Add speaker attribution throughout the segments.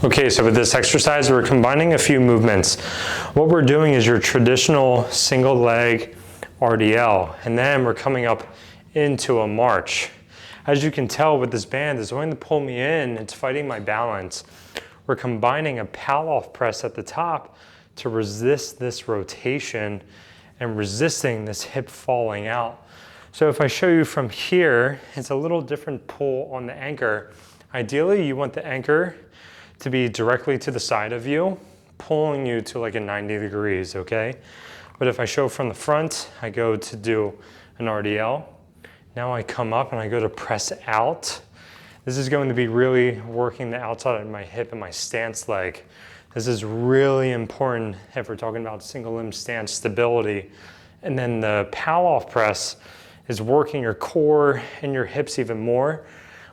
Speaker 1: Okay, so with this exercise, we're combining a few movements. What we're doing is your traditional single leg RDL, and then we're coming up into a march. As you can tell with this band, it's going to pull me in, it's fighting my balance. We're combining a Pallof press at the top to resist this rotation and resisting this hip falling out. So if I show you from here, it's a little different pull on the anchor. Ideally, you want the anchor to be directly to the side of you, pulling you to like a 90 degrees, okay? But if I show from the front, I go to do an RDL. Now I come up and I go to press out. This is going to be really working the outside of my hip and my stance leg. This is really important if we're talking about single limb stance stability. And then the Pallof press is working your core and your hips even more.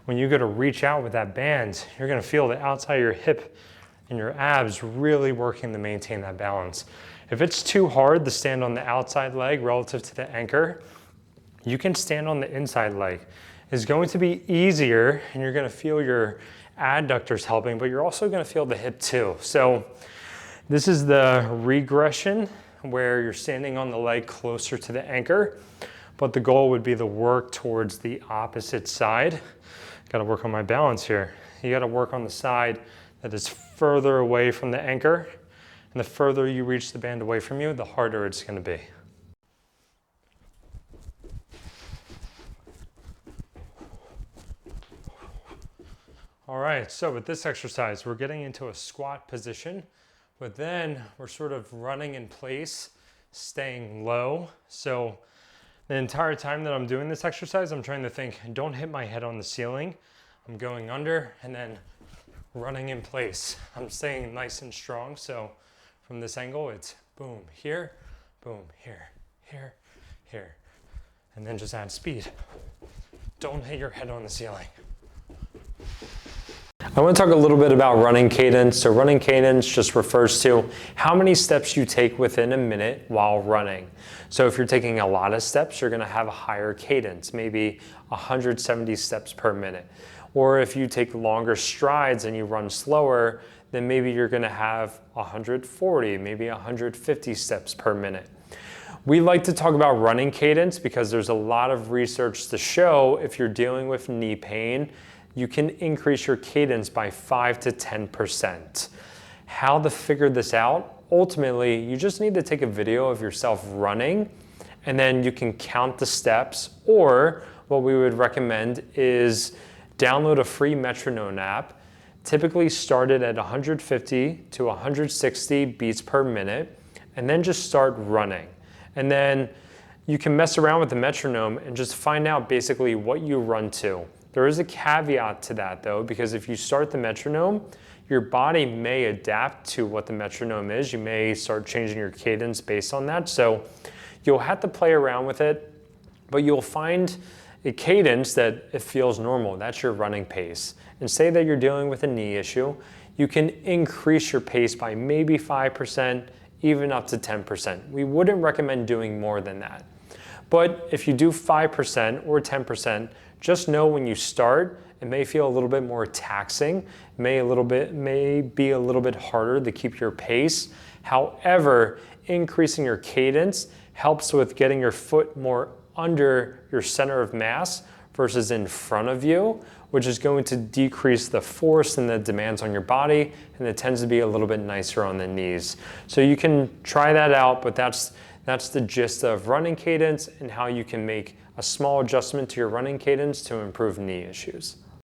Speaker 1: When you go to reach out with that band, you're gonna feel the outside of your hip and your abs really working to maintain that balance. If it's too hard to stand on the outside leg relative to the anchor, you can stand on the inside leg. It's going to be easier and you're gonna feel your adductors helping, but you're also gonna feel the hip too. So this is the regression where you're standing on the leg closer to the anchor, but the goal would be to work towards the opposite side. Got to work on my balance here. You got to work on the side that is further away from the anchor. And the further you reach the band away from you, the harder it's going to be. All right, so with this exercise, we're getting into a squat position, but then we're sort of running in place, staying low. So the entire time that I'm doing this exercise, I'm trying to think, don't hit my head on the ceiling. I'm going under and then running in place. I'm staying nice and strong. So from this angle, it's boom, here, here, here. And then just add speed. Don't hit your head on the ceiling. I want to talk a little bit about running cadence. So running cadence just refers to how many steps you take within a minute while running. So if you're taking a lot of steps, you're going to have a higher cadence, maybe 170 steps per minute. Or if you take longer strides and you run slower, then maybe you're going to have 140, maybe 150 steps per minute. We like to talk about running cadence because there's a lot of research to show if you're dealing with knee pain, you can increase your cadence by 5 to 10%. How to figure this out? Ultimately, you just need to take a video of yourself running and then you can count the steps, or what we would recommend is download a free metronome app, typically started at 150 to 160 beats per minute, and then just start running. And then you can mess around with the metronome and just find out basically what you run to. There is a caveat to that though, because if you start the metronome, your body may adapt to what the metronome is. You may start changing your cadence based on that. So you'll have to play around with it, but you'll find a cadence that it feels normal. That's your running pace. And say that you're dealing with a knee issue, you can increase your pace by maybe 5%, even up to 10%. We wouldn't recommend doing more than that. But if you do 5% or 10%, just know when you start, it may feel a little bit more taxing, may be a little bit harder to keep your pace. However, increasing your cadence helps with getting your foot more under your center of mass versus in front of you, which is going to decrease the force and the demands on your body, and it tends to be a little bit nicer on the knees. So you can try that out, but that's the gist of running cadence and how you can make a small adjustment to your running cadence to improve knee issues.